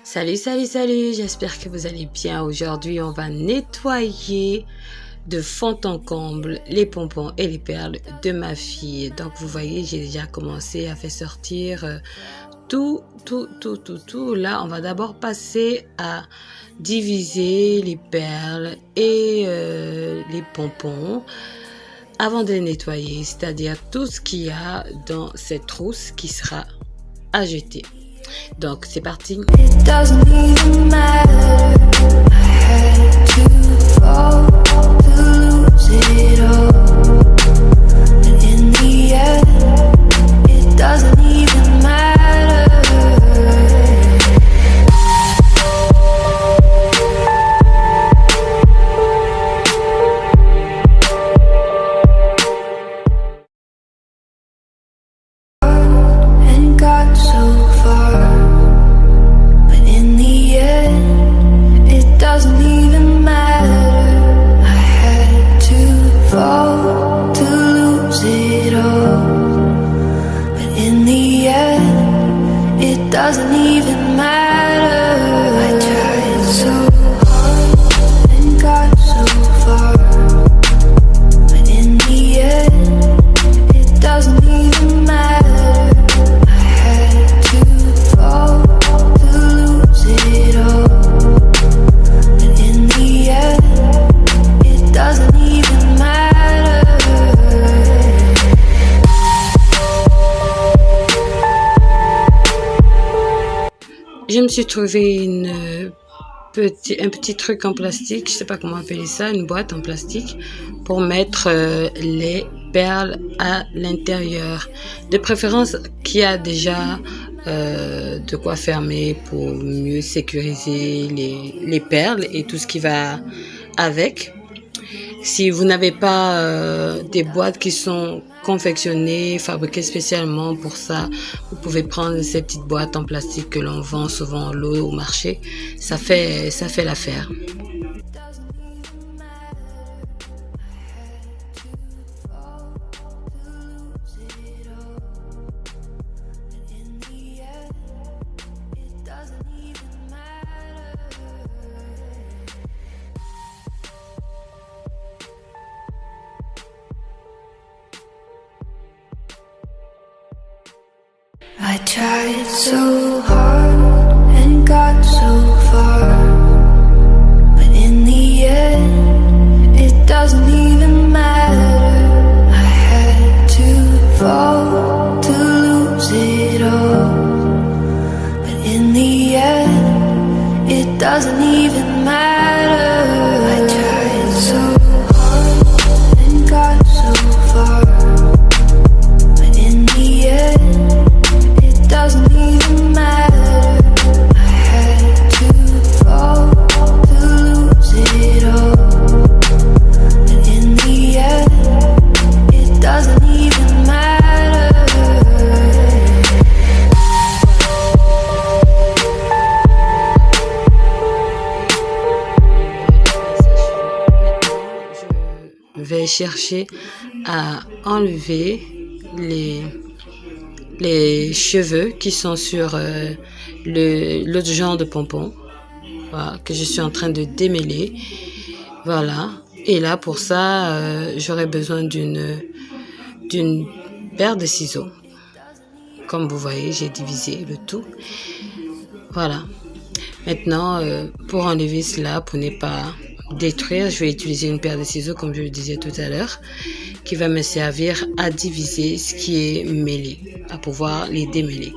Salut, salut, salut, j'espère que vous allez bien. Aujourd'hui, on va nettoyer de fond en comble les pompons et les perles de ma fille. Donc, vous voyez, j'ai déjà commencé à faire sortir tout. Là, on va d'abord passer à diviser les perles et les pompons avant de les nettoyer, c'est-à-dire tout ce qu'il y a dans cette trousse qui sera à jeter. Donc, c'est parti. It doesn't even matter. I had to fall to lose it all. But in the end, it doesn't even matter. And got so far. Doesn't even matter. I had to fall to lose it all. But in the end, it doesn't even matter. I tried so hard and got so far. But in the end, it doesn't even matter. I had to fall to lose it all. Doesn't even matter. Je me suis trouvé un petit truc en plastique, je sais pas comment appeler ça, une boîte en plastique pour mettre les perles à l'intérieur. De préférence qui a déjà de quoi fermer pour mieux sécuriser les perles et tout ce qui va avec. Si vous n'avez pas des boîtes qui sont confectionnées, fabriquées spécialement pour ça, vous pouvez prendre ces petites boîtes en plastique que l'on vend souvent en lot au marché. Ça fait l'affaire. I tried so hard and got so far, but in the end, it doesn't even matter. I had to fall to lose it all, but in the end, it doesn't even matter. I tried so hard and got so far, but in the end, doesn't even matter. I had to fall to lose it all. But in the end, it doesn't even matter. Je vais chercher à enlever les cheveux qui sont sur l'autre genre de pompon, voilà, que je suis en train de démêler. Voilà. Et là, pour ça, j'aurais besoin d'une paire de ciseaux. Comme vous voyez, j'ai divisé le tout. Voilà. Maintenant, pour enlever cela, pour ne pas détruire, je vais utiliser une paire de ciseaux, comme je le disais tout à l'heure, qui va me servir à diviser ce qui est mêlé, à pouvoir les démêler.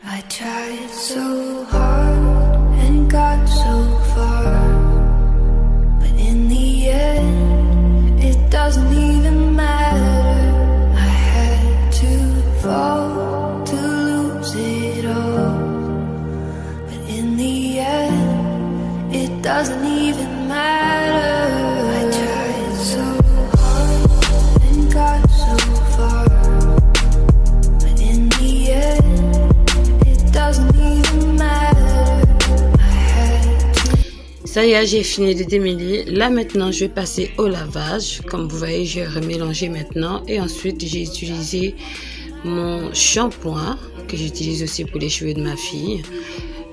I tried so hard and got so far. In the end, it doesn't even matter. I had Ça y est, j'ai fini de démêler. Là maintenant, je vais passer au lavage. Comme vous voyez, je vais remélanger maintenant. Et ensuite, j'ai utilisé mon shampoing que j'utilise aussi pour les cheveux de ma fille.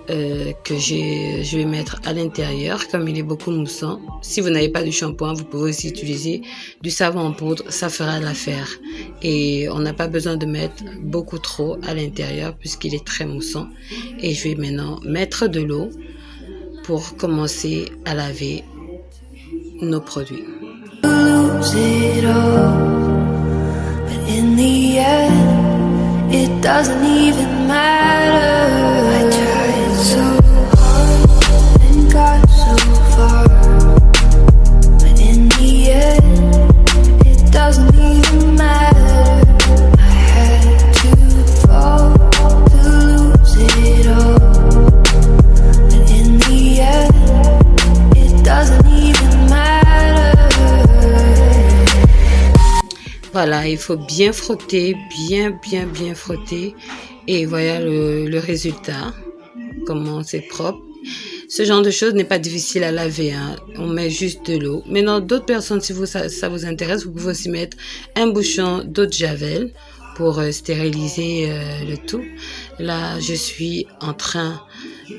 Je vais mettre à l'intérieur comme il est beaucoup moussant. Si vous n'avez pas de shampoing, vous pouvez aussi utiliser du savon en poudre, ça fera l'affaire. Et on n'a pas besoin de mettre beaucoup trop à l'intérieur puisqu'il est très moussant. Et je vais maintenant mettre de l'eau pour commencer à laver nos produits. It doesn't even matter. I tried so hard and got so far, but in the end, it doesn't even matter. I had to fall to lose it all, but in the end, it doesn't even matter. Voilà, il faut bien frotter, bien frotter. Et voilà le résultat, comment c'est propre. Ce genre de choses n'est pas difficile à laver, hein. On met juste de l'eau. Maintenant, d'autres personnes, si ça vous intéresse, vous pouvez aussi mettre un bouchon d'eau de javel pour stériliser le tout. Là, je suis en train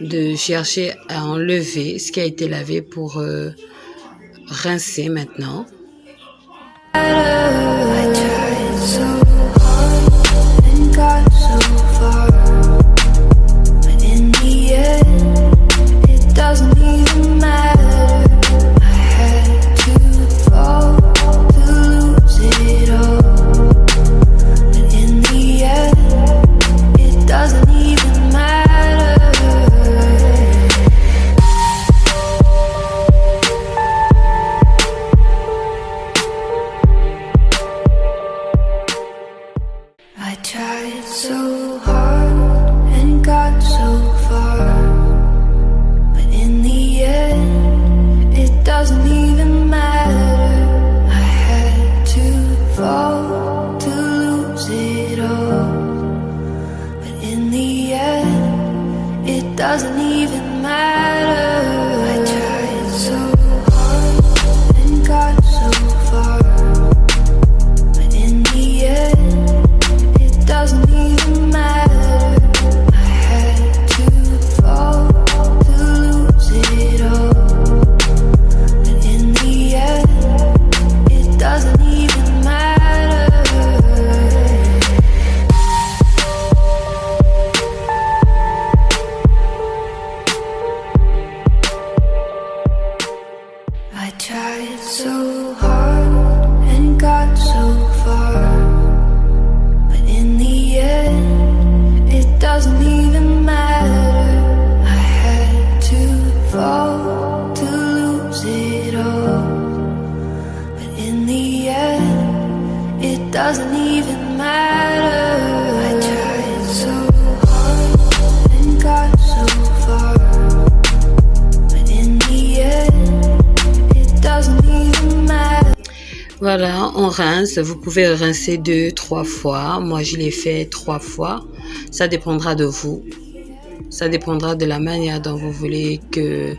de chercher à enlever ce qui a été lavé pour rincer maintenant. I tried so hard and got so far, but in the end, it doesn't even matter. I had to fall to lose it all, but in the end, it doesn't even matter. I tried so hard and got so far, but in the end, it doesn't even matter. I had to fall to lose it all, but in the end, it doesn't even matter. I tried so hard and got so far, but in the end, it doesn't even matter. I had to fall to lose it all, but in the end, it doesn't even matter. I tried so hard and got so far, but in the end, it doesn't even matter. I had to fall to lose it all, but in the end, it doesn't even matter. I tried so hard and got so far, but in the end, it doesn't even matter. Voilà, on rince. Vous pouvez rincer 2-3 fois. Moi, je l'ai fait 3 fois. Ça dépendra de vous. Ça dépendra de la manière dont vous voulez que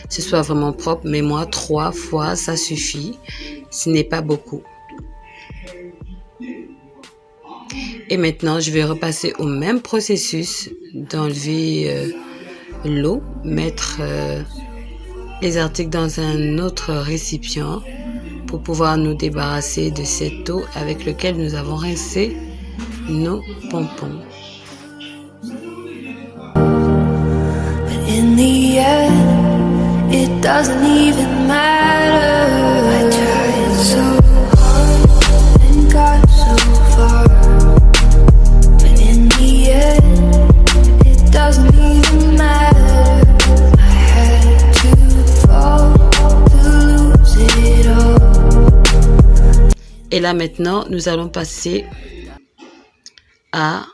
ce soit vraiment propre. Mais moi, 3 fois, ça suffit. Ce n'est pas beaucoup. Et maintenant, je vais repasser au même processus d'enlever l'eau, mettre les articles dans un autre récipient pour pouvoir nous débarrasser de cette eau avec laquelle nous avons rincé nos pompons. But in the end, it doesn't even matter. I tried so hard and got so far, but in the end, it doesn't even matter. I had to fall to lose it all. Et là maintenant, nous allons passer à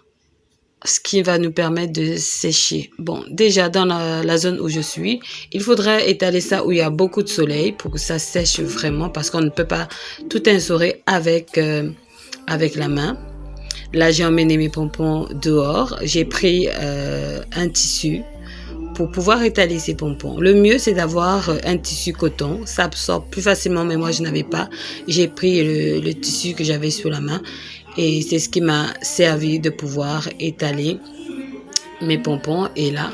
ce qui va nous permettre de sécher. Bon, déjà dans la zone où je suis, il faudrait étaler ça où il y a beaucoup de soleil pour que ça sèche vraiment parce qu'on ne peut pas tout instaurer avec la main. Là, j'ai emmené mes pompons dehors. J'ai pris un tissu pour pouvoir étaler ces pompons. Le mieux, c'est d'avoir un tissu coton. Ça absorbe plus facilement, mais moi, je n'avais pas. J'ai pris le tissu que j'avais sous la main et c'est ce qui m'a servi de pouvoir étaler mes pompons. Et là,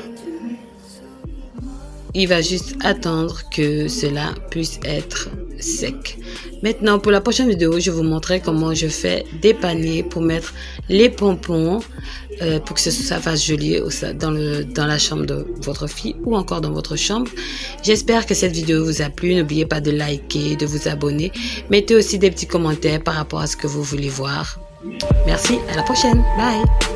il va juste attendre que cela puisse être sec. Maintenant, pour la prochaine vidéo, je vous montrerai comment je fais des paniers pour mettre les pompons pour que ça fasse joli dans la chambre de votre fille ou encore dans votre chambre. J'espère que cette vidéo vous a plu. N'oubliez pas de liker, de vous abonner. Mettez aussi des petits commentaires par rapport à ce que vous voulez voir. Merci, à la prochaine. Bye!